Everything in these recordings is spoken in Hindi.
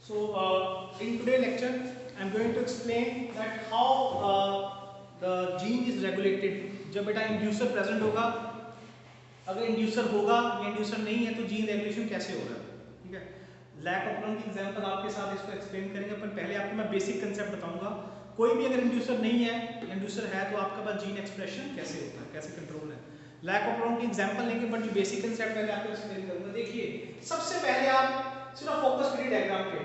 In today's lecture, I am going to explain that how the gene is regulated. जब बेटा इंड्यूसर प्रेजेंट होगा, अगर इंड्यूसर होगा या इंड्यूसर नहीं है तो जीन रेगुलेशन कैसे होगा, ठीक है। लैक ऑफ की एग्जांपल आपके साथ इसको एक्सप्लेन करेंगे, पर पहले आपको मैं बेसिक कंसेप्ट बताऊंगा। कोई भी अगर इंड्यूसर नहीं है, इंड्यूसर है तो आपके पास जीन एक्सप्रेशन कैसे होता है, कैसे कंट्रोल है। लैक ऑफ की एग्जांपल लेंगे, बट जो बेसिक कंसेप्ट पहले आपको एक्सप्लेन करूंगा। देखिए, सबसे पहले आप सिर्फ फोकस करिए डायग्राम पे।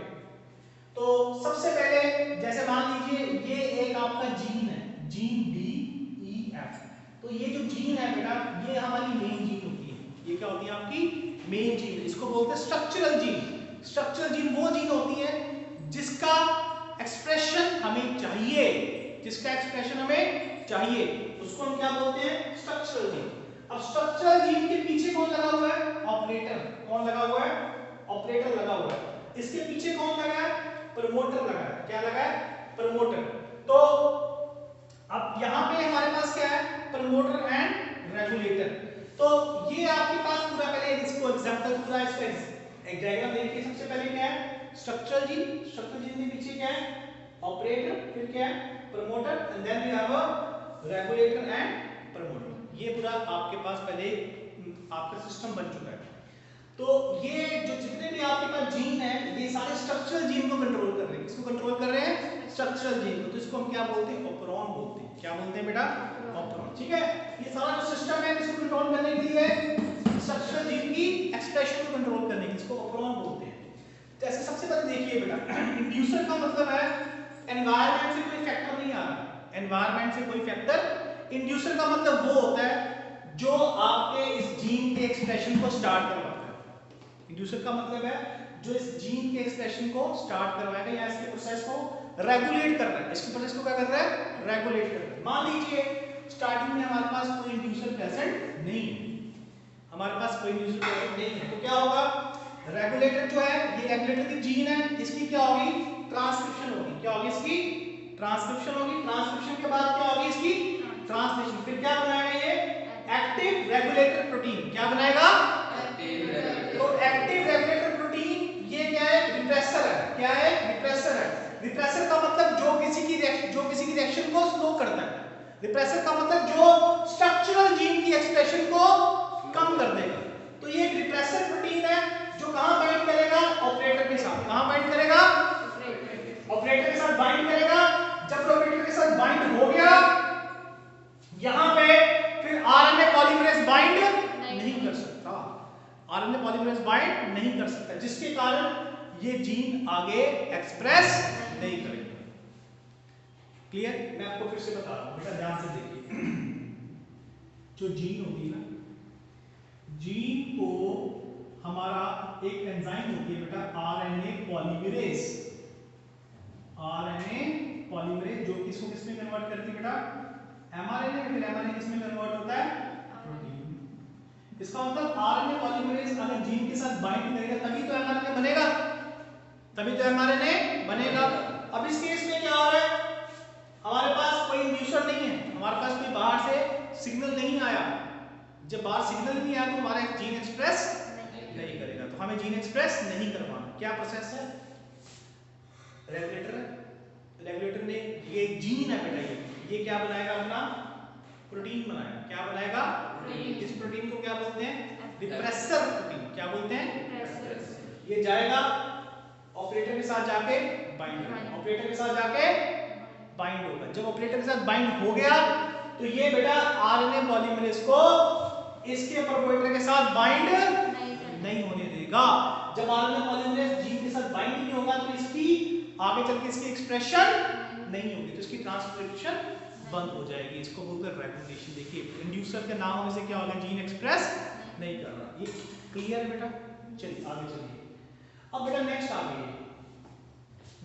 तो सबसे पहले जैसे मान लीजिए ये एक आपका जीन है, जीन DEF। तो ये जो जीन है बेटा, ये हमारी मेन जीन होती है। ये क्या होती है आपकी मेन जीन, इसको बोलते हैं स्ट्रक्चरल जीन। स्ट्रक्चरल जीन वो जीन होती है जिसका एक्सप्रेशन हमें चाहिए, जिसका एक्सप्रेशन हमें चाहिए, उसको हम क्या बोलते हैं, स्ट्रक्चरल जीन। अब स्ट्रक्चरल जीन के पीछे कौन लगा हुआ है, ऑपरेटर। कौन लगा हुआ है, ऑपरेटर लगा हुआ है। इसके पीछे कौन लगा है, प्रमोटर लगा है। क्या लगा है, प्रमोटर। तो अब यहां पे हमारे पास क्या है, प्रमोटर एंड रेगुलेटर। तो ये आपके पास पूरा, पहले इसको एग्जांपल पूरा इसका एक डायग्राम देखिए। सबसे पहले क्या है, स्ट्रक्चरल जीन। स्ट्रक्चरल जीन के पीछे क्या है, ऑपरेटर, फिर क्या है, promoter, and then we have a regulator and promoter. ये पूरा आपके पास पहले आपका सिस्टम बन चुका है। तो ये जो जितने भी आपके पास जीन है, ये सारे स्ट्रक्चरल जीन को कंट्रोल कर रहे हैं। किसको कंट्रोल कर रहे हैं, स्ट्रक्चरल जीन को। तो इसको हम क्या बोलते हैं, ऑपरॉन बोलते हैं। क्या बोलते हैं बेटा, ऑपरॉन। ठीक है, ये सारा जो सिस्टम है इसको कंट्रोल करने के लिए, स्ट्रक्चरल जीन की एक्सप्रेशन को कंट्रोल करने के लिए इसको ऑपरॉन बोलते हैं। तो ऐसे सबसे पहले देखिए बेटा, इंड्यूसर का मतलब है एनवायरनमेंट से कोई फैक्टर नहीं आ रहा। एनवायरनमेंट से कोई फैक्टर, इंड्यूसर का मतलब वो होता है जो आपके इस जीन के एक्सप्रेशन को स्टार्ट करवाता है। इंड्यूसर का मतलब है जो इस जीन के एक्सप्रेशन को स्टार्ट करवाएगा या इसके प्रोसेस को रेगुलेट कर रहा है। इसके प्रोसेस को क्या कर रहा है, रेगुलेट कर रहा है। मान लीजिए स्टार्टिंग में हमारे पास कोई इंड्यूसर प्रेजेंट नहीं है, हमारे पास कोई इंड्यूसर प्रेजेंट नहीं है, तो क्या होगा, रेगुलेटर जो है, ये रेगुलेटर की जीन है, इसकी क्या होगी, ट्रांसक्रिप्शन होगी। क्या होगी, इसकी ट्रांसक्रिप्शन होगी। ट्रांसक्रिप्शन के बाद क्या होगी, इसकी ट्रांसलेशन। फिर क्या बनाएगा ये, एक्टिव रेगुलेटर प्रोटीन। क्या बनाएगा, तो एक्टिव रेगुलेटर प्रोटीन, ये क्या है, रिप्रेसर है। क्या है, रिप्रेसर है। रिप्रेसर का मतलब जो किसी की रिएक्शन को स्लो करता है। रिप्रेसर का मतलब जो स्ट्रक्चरल जीन की एक्सप्रेशन को कम कर देगा। तो ये एक रिप्रेसर प्रोटीन है जो कहां बाइंड करेगा, ऑपरेटर के साथ। कहां बाइंड करेगा, ऑपरेटर के साथ बाइंड करेगा। जब ऑपरेटर के साथ बाइंड हो गया, यहां पे फिर आरएनए पॉलीमरेज बाइंड नहीं कर सकता। आरएनए पॉलीमरेज बाइंड नहीं कर सकता, जिसके कारण ये जीन आगे एक्सप्रेस नहीं करेगा। क्लियर, मैं आपको फिर से बता रहा हूं बेटा, ध्यान से देखिए। जो जीन होती है ना, जीन को हमारा एक एंजाइम होती है बेटा, आरएनए पॉलीमरेज। आरएनए पॉलीमरेज जो किसको किसमें कन्वर्ट करती है बेटा, एमआरएनए। फिर एमआरएनए किसमें कन्वर्ट होता है, प्रोटीन। इसका मतलब आरएनए पॉलीमरेज अगर जीन के साथ बाइंड करेगा तभी तो एमआरएनए बनेगा, तभी तो एमआरएनए बनेगा। अब इस केस में क्या हो रहा है, हमारे पास कोई इंड्यूसर नहीं है, हमारे पास कोई बाहर से सिग्नल नहीं आया। जब बाहर सिग्नल नहीं आया तो हमारा जीन एक्सप्रेस नहीं करेगा, तो हमें जीन एक्सप्रेस नहीं करवाना। क्या प्रोसेस है, रेगुलेटर है। रेगुलेटर ने, ये जीन है बेटा, ये क्या बनाएगा, अपना प्रोटीन बनाएगा। क्या बनाएगा, इस प्रोटीन को क्या बोलते हैं, रिप्रेसर प्रोटीन। क्या बोलते हैं, ये जाएगा ऑपरेटर के साथ जाके बाइंड होगा। ऑपरेटर के साथ जाके बाइंड होगा। जब ऑपरेटर के साथ बाइंड हो गया तो ये बेटा आरएनए पॉलीमरेज को इसके प्रोमोटर के साथ बाइंड नहीं होने देगा। जब आरएनए पॉलीमरेज जीन के साथ बाइंड नहीं होगा तो इसकी आगे चल के इसकी एक्सप्रेशन नहीं होगी, तो इसकी ट्रांसक्रिप्शन बंद हो जाएगी। इसको बोलते हैं रेगुलेशन। देखिए, इंड्यूसर के ना होने से क्या होगा, जीन एक्सप्रेस नहीं कर रहा। ये क्लियर है बेटा। चलिए आगे चलिए। अब बेटा नेक्स्ट आ गई,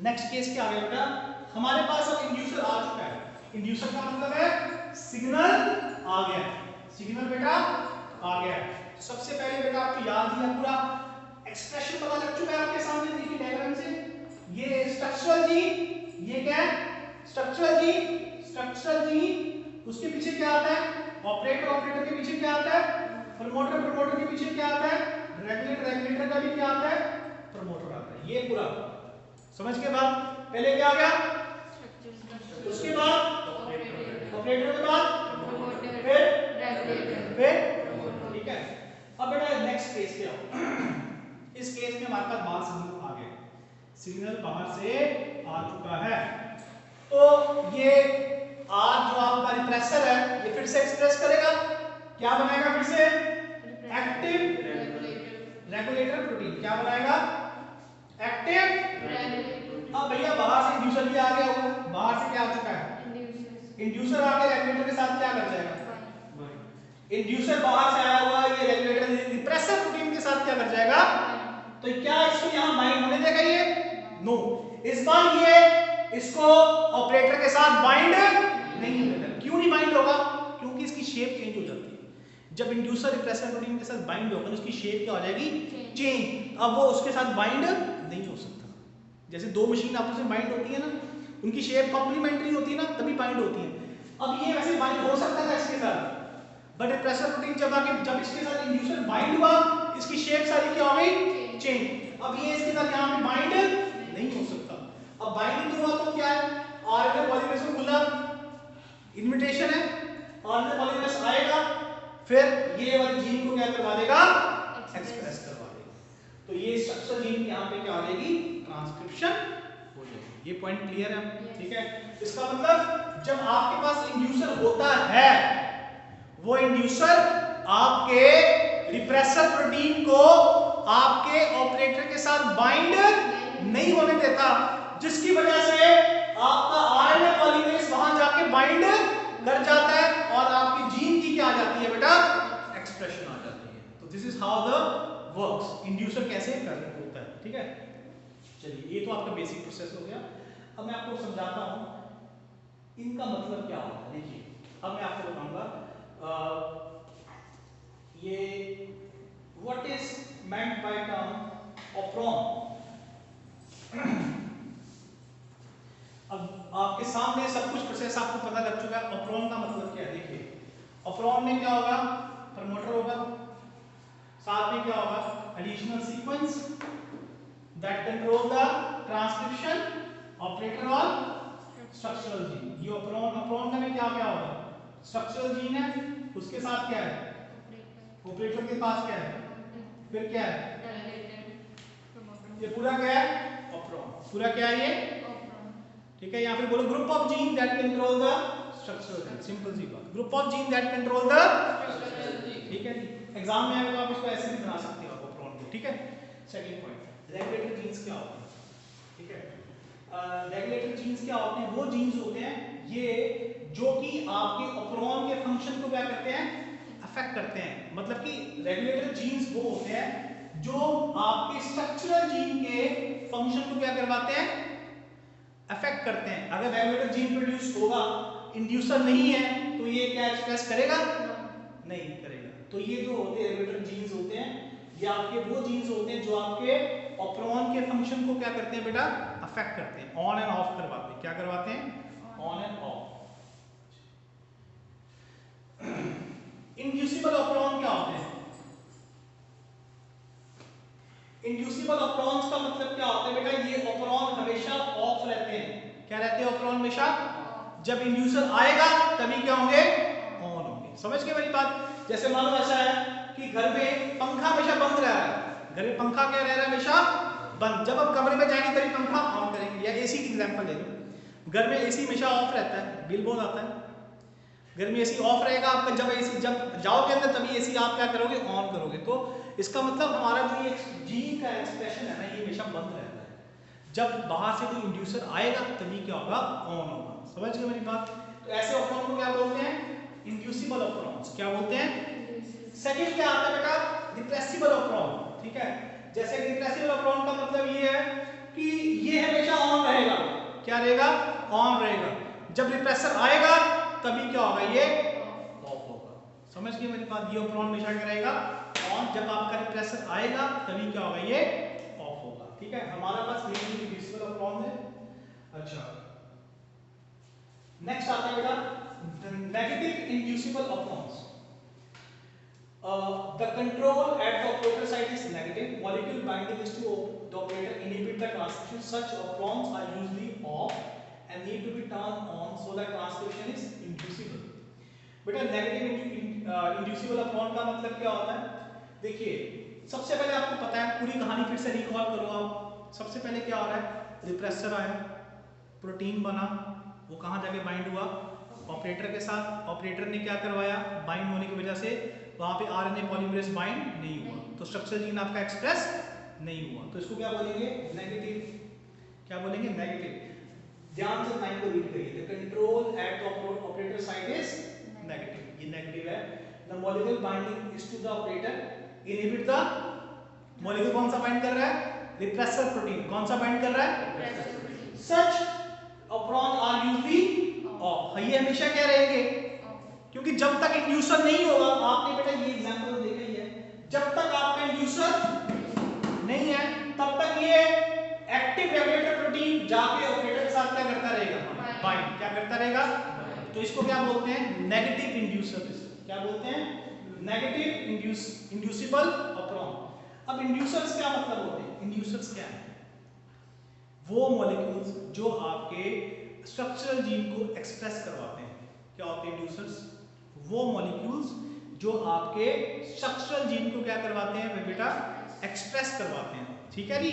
नेक्स्ट केस क्या आ गया बेटा, हमारे पास अब इंड्यूसर आ चुका है। इंड्यूसर का मतलब है सिग्नल आ गया। सिग्नल बेटा आ गया। सबसे पहले बेटा आपको याद दिया, पूरा एक्सप्रेशन पता लग चुका है आपके सामने। देखिए डायग्राम से, ये स्ट्रक्चरल जीन, ये क्या है, स्ट्रक्चरल जीन। स्ट्रक्चरल जीन, उसके पीछे क्या आता है, ऑपरेटर। ऑपरेटर के पीछे क्या आता है, प्रमोटर। प्रमोटर के पीछे क्या आता है, रेगुलेटर। रेगुलेटर का भी क्या आता है, प्रमोटर आता है। ये पूरा समझ के बाद पहले क्या आ गया, उसके बाद ऑपरेटर के बाद फिर ठीक है। अब बेटा नेक्स्ट केस पे आओ। इस केस में हमारे पास बाहर सिग्नल आ गया, सिग्नल बाहर से आ चुका है। तो ये आर जो आपका रिप्रेसर है ये फिर से एक्सप्रेस करेगा, क्या बनाएगा, फिर से एक्टिव रेगुलेटर प्रोटीन। क्या बनाएगा, एक्टिव। अब भैया बाहर से इंड्यूसर भी आ गया होगा, बाहर से क्या आ चुका है, इंड्यूसर आके रेगुलेटर के साथ क्या कर जाएगा, इंड्यूसर बाहर से आया हुआ ये रेगुलेटर रिप्रेसर प्रोटीन के साथ क्या कर जाएगा, तो क्या इसको यहां बाइंड होने देगा ये, नो। इस बार ये इसको ऑपरेटर के साथ बाइंड नहीं होगा। क्यों नहीं बाइंड होगा, क्योंकि इसकी शेप चेंज हो जाती है। जब इंड्यूसर रिप्रेसर प्रोटीन के साथ बाइंड होगा तो उसकी शेप क्या हो जाएगी, चेंज। अब वो उसके साथ बाइंड नहीं हो सकता। जैसे दो मशीन आपस में बाइंड होती है ना, उनकी शेप कॉम्प्लीमेंट्री होती है ना, तभी बाइंड होती है। अब ये वैसे बाइंड हो सकता था इसके साथ, बट रिप्रेसर प्रोटीन जब इसके साथ इंड्यूसर बाइंड हुआ, इसकी शेप सारी क्या हो गई, चेंज। अब ये इसके साथ यहां पे बाइंड नहीं हो सकता। अब बाइंड नहीं हुआ तो क्या है, आरएनए पॉलीमरेज को खुला इनविटेशन है, आरएनए पॉलीमरेज आएगा, फिर ये वाली जीन को क्या करवा देगा, एक्सप्रेस करवा देगा। तो ये स्ट्रक्चर जीन यहां पे क्या हो जाएगी, ट्रांसक्रिप्शन हो जाएगी। ये पॉइंट क्लियर है, ठीक है। इसका मतलब जब आपके पास इंड्यूसर होता है, वो इंड्यूसर आपके रिप्रेसर प्रोटीन को आपके ऑपरेटर के साथ बाइंड नहीं होने देता, जिसकी वजह से आपका आरएनए पॉलीमरेज वहां जाके बाइंड कर जाता है और आपकी जीन की क्या आ जाती है बेटा, एक्सप्रेशन आ जाती है। तो this is how the works, inducer कैसे कार्य होता है, ठीक है। चलिए ये तो आपका बेसिक प्रोसेस हो गया। अब मैं आपको समझाता हूं इनका मतलब क्या होता है। देखिए अब मैं आपको बताऊंगा ये what is meant by term ऑप्रोन। अब आपके सामने सब कुछ प्रोसेस आपको पता लग चुका है, ऑप्रोन का मतलब क्या है। देखिए ऑप्रोन में क्या होगा, प्रमोटर होगा, साथ में क्या होगा, additional sequence that control the transcription operator और स्ट्रक्चरल जीन। ये ऑप्रोन में क्या क्या होगा, स्ट्रक्चरल जीन है, उसके साथ क्या है, ऑपरेटर के पास क्या है, फिर क्या है, ये पूरा क्या है, ऑप्रोन। पूरा क्या है ये, ठीक है। या फिर बोलो group of gene that control the structural gene, simple सी बात, group of gene that control the structural gene, ठीक है। एग्जाम में आएगा तो आप इसको ऐसे भी बना सकते हो ऑप्रोन को, ठीक है। सेकंड पॉइंट, रेगुलेटर जीन्स क्या होते हैं, ठीक है। रेगुलेटर जीन्स क्या होते हैं, वो जीन्स होते हैं ये जो कि आपके ऑप्रोन के फंक्शन को क्या करते हैं, अफेक्ट करते हैं। मतलब कि रेगुलेटर जीन्स वो होते हैं जो आपके स्ट्रक्चरल जीन के फंक्शन को क्या करवाते हैं, अफेक्ट करते हैं। अगर रेगुलेटर जीन प्रोड्यूस होगा, इंड्यूसर नहीं है, तो ये क्या एक्सप्रेस करेगा, नहीं करेगा। तो ये जो होते हैं रेगुलेटर जीन्स होते हैं, ये आपके वो जीन्स होते हैं जो आपके ऑप्रोन के फंक्शन को क्या करते हैं बेटा, अफेक्ट करते हैं, ऑन एंड ऑफ करवाते हैं। क्या करवाते हैं, ऑन एंड ऑफ। इंड्यूसिबल ऑप्रोन क्या होते हैं, इंड्यूसिबल ऑप्रोन्स का मतलब क्या होता है बेटा, ये ऑप्रोन हमेशा ऑफ रहते हैं। क्या रहते हैं ऑप्रोन हमेशा, जब इंड्यूसर आएगा तभी क्या होंगे, ऑन होंगे। समझ गए मेरी बात। जैसे मान लो ऐसा है कि घर में पंखा हमेशा बंद रह रहा है, घर में पंखा क्या रह रहा है, हमेशा बंद। जब आप कमरे में जाएंगे तभी पंखा ऑन करेंगे। या एसी की एग्जांपल ले लो, घर में एसी हमेशा ऑफ रहता है, बिल बहुत आता है। घर में एसी ऑफ रहेगा आपका, जब जाओगे अंदर तभी एसी आप क्या करोगे, ऑन करोगे। तो इसका मतलब हमारा जो ये जीन का एक्सप्रेशन है ना, ये हमेशा बंद रहता है। जब बाहर से कोई इंड्यूसर आएगा तभी क्या होगा, ऑन होगा। समझ गए मेरी बात। तो ऐसे ऑप्रोन को क्या बोलते हैं, इंड्यूसिबल ऑप्रोन्स। क्या बोलते हैं, सेकंड क्या आता है बेटा, रिप्रेसिबल ऑप्रोन, ठीक है। जैसे रिप्रेसिबल ऑप्रोन का मतलब ये है कि ये हमेशा ऑन रहेगा। क्या रहेगा, ऑन रहेगा। जब रिप्रेसर आएगा तभी क्या होगा, ये ऑफ होगा। समझ गए मेरी बात। ये ऑप्रोन हमेशा क्या रहेगा, ऑन। जब आपका रिप्रेसर आएगा तभी क्या होगा, ये ऑफ होगा, ठीक है। हमारा पास इंड्यूसिबल ऑप्रोन है। अच्छा नेक्स्ट आता है बेटा negative inducible operons. The control at the operator side is negative. Molecule binding is to the operator inhibit inhibit the transcription. Such operons are usually off and need to be turned on so that transcription is inducible. बेटा नेगेटिव इंड्यूसिबल अपॉन का मतलब क्या होता है? देखिए सबसे पहले आपको पता है, पूरी कहानी फिर से रिकॉल करो आप। सबसे पहले क्या हो रहा है, रिप्रेसर आया, प्रोटीन बना, वो कहाँ जाके बाइंड हुआ, ऑपरेटर के साथ। ऑपरेटर ने क्या करवाया, बाइंड होने की वजह से वहां पे आरएनए पॉलीमरेज बाइंड नहीं हुआ, तो स्ट्रक्चरल जीन आपका एक्सप्रेस नहीं हुआ, तो इसको क्या बोलेंगे, नेगेटिव। क्या बोलेंगे, नेगेटिव। ध्यान से लाइन को रीड करिए, the control at the operator side is negative, ये नेगेटिव है। The molecule binding is to the operator inhibit the, molecule कौन सा बाइंड कर रहा है, रिप्रेसर प्रोटीन। कौन सा बाइंड कर रहा है, सच ऑपरॉन आर यूजुअली ऑफ। ये हमेशा क्या रहेंगे, क्योंकि जब तक इंड्यूसर नहीं होगा, आपने बेटा ये एग्जांपल तो देखा ही है, जब तक आपका इंड्यूसर नहीं है तब तक ये एक्टिव रेगुलेटर प्रोटीन जाके ऑपरेटर के साथ क्या करता रहेगा, बाइंड। क्या करता रहेगा, तो इसको क्या बोलते हैं, नेगेटिव इंड्यूसर। क्या बोलते हैं, नेगेटिव इंड्यूसिबल ऑपरॉन। अब इंड्यूसर्स क्या मतलब होते हैं, इंड्यूसर्स क्या है, वो मॉलिक्यूल्स जो आपके स्ट्रक्चरल जीन को एक्सप्रेस करवाते हैं। क्या होते हैं इंड्यूसर्स, वो मॉलिक्यूल्स जो आपके स्ट्रक्चरल जीन को क्या करवाते हैं, वे बेटा एक्सप्रेस करवाते हैं। ठीक है जी,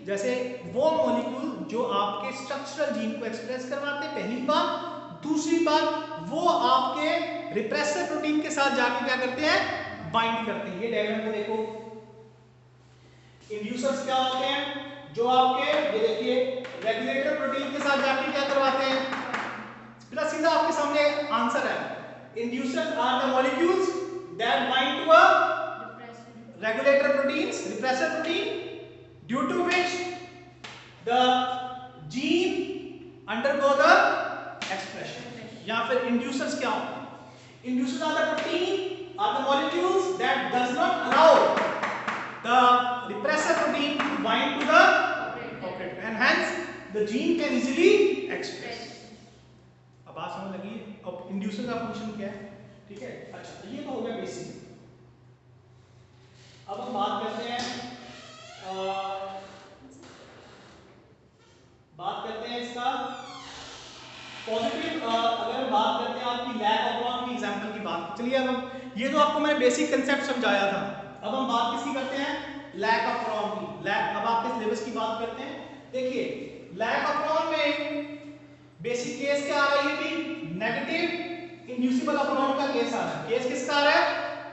जैसे वो मॉलिक्यूल जो आपके स्ट्रक्चरल जीन को एक्सप्रेस करवाते हैं, पहली बात। दूसरी बात, वो आपके रिप्रेसर प्रोटीन के साथ जाके क्या करते हैं, बाइंड करते हैं। ये डायग्राम को देखो, इंड्यूसर्स क्या होते हैं, जो आपके, ये देखिए, रेगुलेटर प्रोटीन के साथ जाके क्या करवाते हैं। बेटा सीधा आपके सामने आंसर है, inducers are the molecules that bind to a regulator proteins, repressor protein, due to which the gene undergo the expression. या फिर इंड्यूसर्स क्या होते हैं, inducers are the protein, are the molecules that does not allow the repressor protein to bind to the operator and hence the gene can easily express. अब बात समझ लगी, अब इंड्यूसर का फंक्शन क्या है, ठीक है। अच्छा, ये तो हो गया बेसिक। अब हम बात करते हैं इसका पॉजिटिव। अगर हम बात करते हैं आपकी लैक ऑपरॉन की एग्जांपल की बात, चलिए अब ये तो आपको मैंने बेसिक कंसेप्ट समझाया था। अब हम बात किसकी करते हैं, लैक ऑपरॉन की। लैक, अब आपके सिलेबस की बात करते हैं। देखिए लैक ऑपरॉन में बेसिक केस क्या आ रहा है, ये भी नेगेटिव इंड्यूसिबल ऑपरॉन का केस आ रहा है। केस किसका आ रहा है,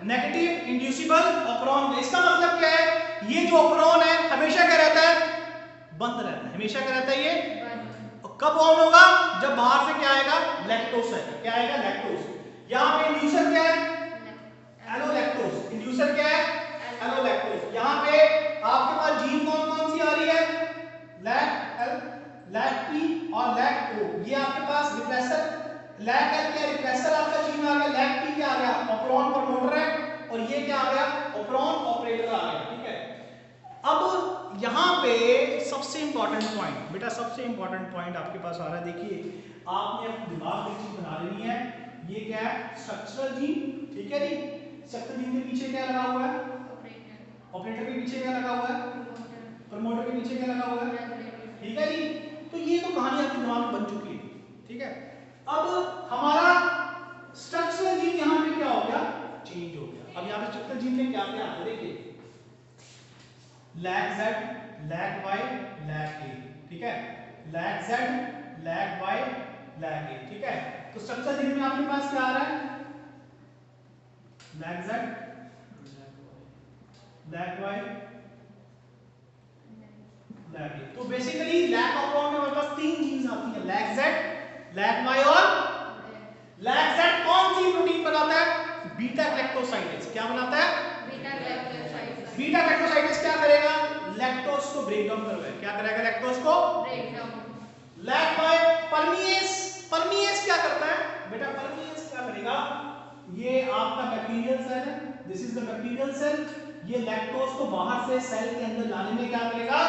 नेगेटिव इंड्यूसिबल ऑपरॉन का। इसका मतलब क्या है, ये जो ऑपरॉन है हमेशा क्या रहता है, बंद रहता है। हमेशा क्या रहता है, ये कब ऑन होगा, जब बाहर से क्या आएगा, लैक्टोज आएगा। क्या आएगा, लैक्टोज। यहां पे इंड्यूसर क्या है, एलोलैक्टोज। इंड्यूसर क्या है, एलोलैक्टोज। यहां पे आपके पास जीन कौन सी आ रही है, लैक एल, लैक टी और लैक ओ। ये आपके पास रिप्रेसर, लैक एल क्या, रिप्रेसर आपका जीन आ गया, लैक टी क्या आ गया, ऑपरॉन प्रमोटर है, और ये क्या आ गया, ऑपरॉन ऑपरेटर आ गया। ठीक है। अब यहां पे सबसे इंपॉर्टेंट पॉइंट, बेटा सबसे इंपॉर्टेंट पॉइंट आपके पास आ रहा है। देखिए आपने अपने दिमाग में चीज बना लेनी है, ये क्या है, स्ट्रक्चरल जीन। ठीक है जी, स्ट्रक्चरल जीन के पीछे क्या लगा हुआ है, ऑपरेटर के पीछे क्या लगा हुआ है, प्रमोटर के पीछे क्या लगा हुआ है। ठीक है जी, तो ये तो कहानी आपके दिमाग में बन चुकी है। ठीक है। अब हमारा स्ट्रक्चरल जीन यहाँ पे क्या हो गया, चेंज हो गया। अब यहाँ पे स्ट्रक्चरल जीन में क्या क्या आता है, देखिए lac Z, lac Y, lac A। ठीक है, lac Z, lac Y, lac A। ठीक है, तो स्ट्रक्चरल जीन में आपके पास क्या आ रहा है, lac Z, lac Y, lac A। तो बेसिकली लैक ऑपरॉन में हमारे पास तीन जीन्स आती हैं, लैक Z, लैक Y और लैक Z कौन सी प्रोटीन बनाता है, बीटा गैलेक्टोसाइडेज। क्या बनाता है, बीटा गैलेक्टोसाइडेज। बीटा गैलेक्टोसाइडेज क्या करेगा, लैक्टोज को ब्रेक डाउन करवाएगा। क्या करेगा, लैक्टोज को break down. Lac Y permease, permease क्या करता है बेटा, परमीएस क्या करेगा, ये आपका बैक्टीरियल सेल है, this is the bacterial cell, ये लैक्टोज को बाहर से सेल के अंदर लाने में क्या करेगा,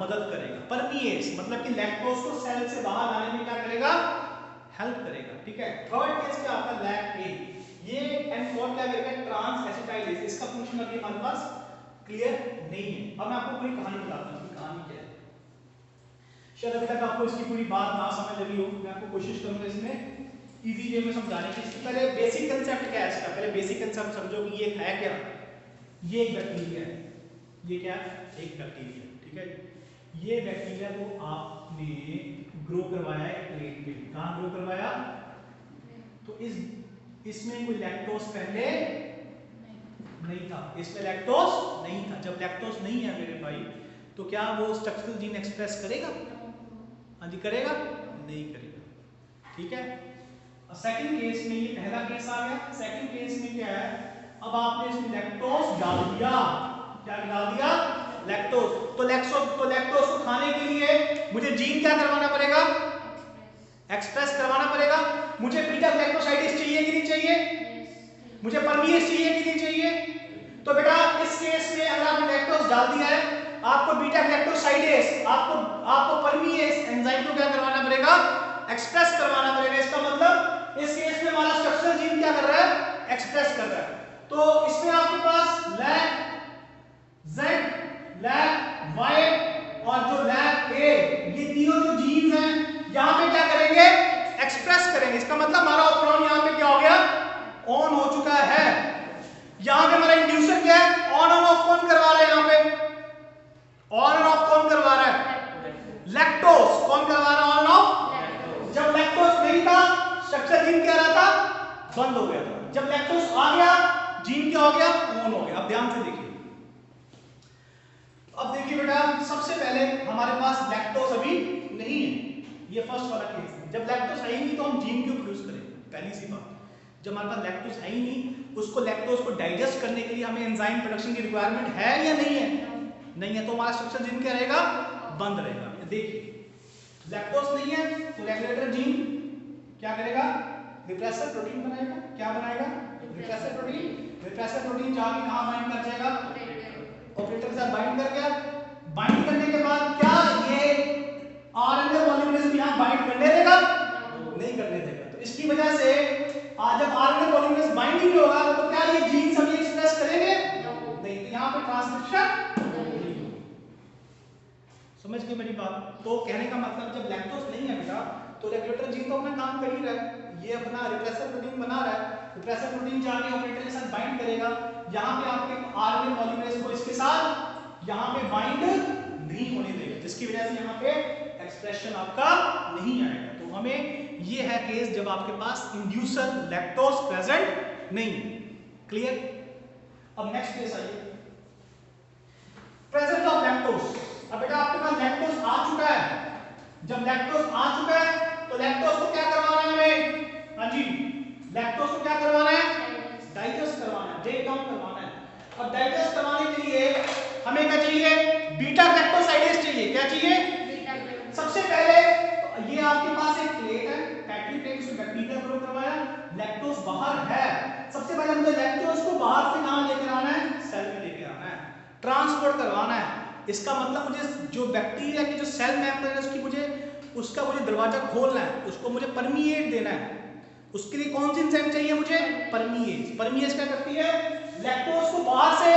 मदद करेगा। परमीएस मतलब कि लैक्टोज को सेल से बाहर लाने में क्या करेगा, हेल्प करेगा। ठीक है। थर्ड केस क्या आता है, लैक ए, ये एंड फोर्थ क्या करेगा, ट्रांस एसिटाइलेज। इसका फंक्शन अभी हमारे पास क्लियर नहीं है। अब मैं आपको पूरी कहानी बताता हूँ, कहानी क्या है। शायद अभी तक आपको इसकी पूरी बात ना समझ लगी हो, मैं आपको कोशिश करूंगा इसमें इजी वे में समझाने की। इससे पहले बेसिक कंसेप्ट क्या है इसका, पहले बेसिक कंसेप्ट समझो कि ये है क्या। ये एक बैक्टीरिया है, ये क्या है, एक बैक्टीरिया, ठीक है। ये बैक्टीरिया को आपने ग्रो करवाया है प्लेट पे, कहां ग्रो करवाया, तो इसमें कोई लैक्टोज पहले नहीं था, इसमें लैक्टोज नहीं था। जब लैक्टोज नहीं है मेरे भाई, तो क्या वो स्ट्रक्चरल जीन एक्सप्रेस करेगा? हाँ जी करेगा? नहीं करेगा, ठीक है। सेकंड केस में, ये पहला केस आ गया, सेकंड केस में क्या है, अब आपने इसमें लैक्टोज डाल दिया, क्या डाल दिया, लैक्टोज। तो लैक्टोज को खाने के लिए मुझे जीन क्या करवाना पड़ेगा, एक्सप्रेस करवाना पड़ेगा। मुझे बीटा ग्लाइकोसाइडेज चाहिए कि नहीं चाहिए, मुझे परमीएज चाहिए कि नहीं चाहिए। तो बेटा इस केस में अगर आपने लैक्टोज डाल दिया है, आपको बीटा ग्लाइकोसाइडेज, आपको परमीएज एंजाइम को क्या करवाना पड़ेगा, एक्सप्रेस करवाना पड़ेगा। इसका मतलब इस केस में हमारा स्ट्रक्चरल जीन क्या कर रहा है, एक्सप्रेस कर रहा है। तो इसमें आपके पास लैक Z, लैक Y और जो लैक A, ये तीनों जो जीन्स हैं यहां पे क्या करेंगे, एक्सप्रेस करेंगे। इसका मतलब हमारा ऑपरेंड यहां पे क्या हो गया, ऑन हो चुका है। यहां पे हमारा इंड्यूसर क्या है, ऑन और ऑफ कौन करवा रहा है, यहां पे ऑन और ऑफ कौन करवा रहा है, लैक्टोज। कौन करवा रहा है, ऑन और ऑफ। जब लैक्टोज नहीं था, स्ट्रक्चर जीन क्या रहा था, बंद हो गया था। जब लैक्टोज आ गया, जीन क्या हो गया, ऑन हो गया। अब ध्यान से देखिए, अब देखिए बेटा, सबसे पहले हमारे पास लैक्टोज अभी नहीं है, ये फर्स्ट वाला केस है। जब लैक्टोज है ही नहीं तो हम जीन क्यों प्रोड्यूस करेंगे, पहली सी बात। जब हमारे पास लैक्टोज है ही नहीं, उसको लैक्टोज को डाइजेस्ट करने के लिए हमें एंजाइम प्रोडक्शन की रिक्वायरमेंट है या नहीं है, नहीं है, तो हमारा स्ट्रक्चर जीन क्या रहेगा, बंद रहेगा। देखिए लैक्टोज नहीं है तो रेगुलेटर जीन क्या करेगा, रिप्रेसर प्रोटीन बनाएगा। क्या बनाएगा, रिप्रेसर प्रोटीन। रिप्रेसर प्रोटीन जाके कहां बाइंड कर जाएगा, ऑपरेटर के साथ बाइंड कर गया। बाइंड करने के बाद क्या ये आरएनए पॉलीमरेज यहां बाइंड करने देगा, नहीं करने देगा। तो इसकी वजह से आज जब आरएनए पॉलीमरेज बाइंड ही होगा, तो क्या ये जीन सभी एक्सप्रेस करेंगे, नहीं। तो यहां पे ट्रांसक्रिप्शन नहीं होगा। समझ गए मेरी बात। तो कहने का मतलब जब लैक्टोज नहीं है बेटा, तो रेगुलेटर जीन तो अपना काम कर ही रहा है, ये अपना रिप्रेसर प्रोटीन बना रहा है। रिप्रेसर प्रोटीन जाके ऑपरेटर के साथ बाइंड करेगा, यहां पे आपके आरएनए पॉलीमरेज को इसके साथ यहां पे बाइंड नहीं होने देगा, जिसकी वजह से यहां पे एक्सप्रेशन आपका नहीं आएगा। तो हमें ये है केस जब आपके पास इंड्यूसर लैक्टोज प्रेजेंट नहीं है। क्लियर। अब नेक्स्ट केस आइए, प्रेजेंस ऑफ लैक्टोज। अब बेटा आपके पास लैक्टोज आ चुका है, जब लैक्टोज आ चुका है तो लैक्टोज को क्या करवाना है हमें, हाँ जी, लैक्टोज को क्या करवाना है, डाइजेस्ट करवाना है, ब्रेक डाउन करवाना है। अब डाइजेस्ट करवाने के लिए हमें क्या चाहिए, बीटा ग्लाइकोसाइडेज चाहिए। क्या चाहिए, सबसे पहले ये आपके पास एक प्लेट है, फैटी प्लेट, उसमें बैक्टीरिया ग्रो करवाया, लैक्टोज बाहर है। सबसे पहले मुझे लैक्टोज को बाहर से कहां लेकर आना है, सेल में लेकर आना है, ट्रांसपोर्ट करवाना है। इसका मतलब मुझे जो बैक्टीरिया की जो सेल मेम्ब्रेन है उसका मुझे दरवाजा खोलना है, उसको मुझे परमिएट देना है। उसके लिए कौन सी एंजाइम चाहिए मुझे, परमिएज। परमिएज क्या करती है, लैक्टोज को बाहर से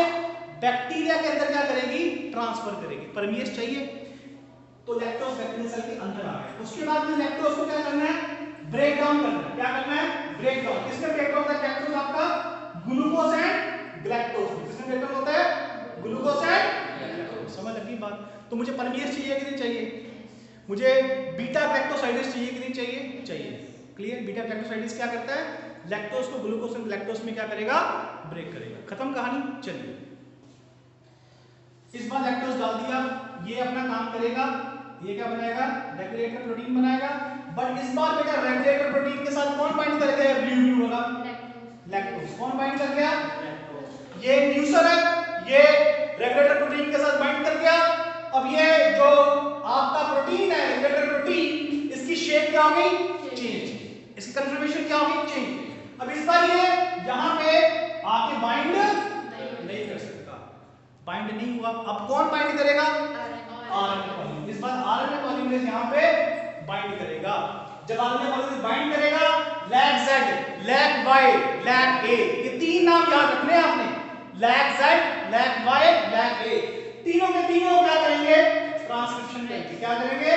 बैक्टीरिया के अंदर क्या करेगी, ट्रांसफर करेगी। परमिएज चाहिए, तो लैक्टोज बैक्टीरिया सेल के अंदर आ गया। उसके बाद में लैक्टोज को क्या करना है, ब्रेक डाउन करना है। क्या करना है, ब्रेक डाउन। किसमें ब्रेक डाउन होता है लैक्टोज आपका, ग्लूकोज एंड ग्लैक्टोज। किसमें ब्रेक डाउन होता है, ग्लूकोज एंड ग्लैक्टोज। समझ लगी बात। तो मुझे परमिएज चाहिए कि नहीं चाहिए, मुझे बीटा ग्लाइकोसाइडेज चाहिए कि नहीं चाहिए, चाहिए। क्लियर। बीटा ग्लाइकोसाइडेज क्या करता है, लैक्टोज को ग्लूकोज एंड ग्लैक्टोज में क्या करेगा, ब्रेक करेगा। खत्म कहानी। चलिए इस बार लैक्टोज डाल दिया, ये अपना काम करेगा, ये क्या बनाएगा, रेगुलेटर प्रोटीन बनाएगा। बट इस बार बेटा रेगुलेटर प्रोटीन के साथ कौन बाइंड कर गया, ब्लू वाला लैक्टोज। कौन बाइंड कर गया, ये इंड्यूसर है, ये रेगुलेटर प्रोटीन के साथ बाइंड कर गया। अब ये जो आपका प्रोटीन है, रेगुलेटर प्रोटीन, इसकी शेप क्या हो गई, चेंज, इसकी कंफर्मेशन क्या हो गई, चेंज। अब इस बार ये यहां पे आके बाइंड नहीं कर सकता, बाइंड नहीं हुआ। अब कौन बाइंड करेगा, आरएनए पॉलीमरेज। इस बार आरएनए पॉलीमरेज यहां पे बाइंड करेगा। जब आरएनए पॉलीमरेज बाइंड करेगा, lac Z, lac Y, lac A, ये तीन नाम याद रखने हैं आपने, lac Z, lac Y, lac A। तीनों के तीनों क्या करेंगे, ट्रांसक्रिप्शन करेंगे। क्या करेंगे,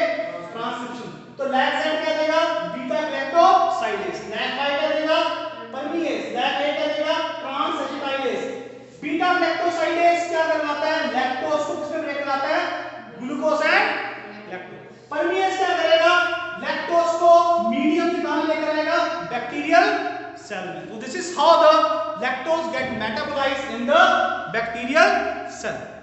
ट्रांसक्रिप्शन। तो लैक्स क्या देगा बीटा लैक्टोसाइलेज, लैक वाई क्या देगा परमीएज, लैक ए क्या देगा ट्रांस एसिटाइलेज। बीटा लैक्टोसाइलेज क्या करवाता है लैक्टोज को किसमें ब्रेक कराता है ग्लूकोज एंड लैक्टोज। परमीएज क्या करेगा लैक्टोज को मीडियम के कहां लेकर आएगा बैक्टीरियल सेल में। तो this is how the lactose get metabolized in the bacterial cell.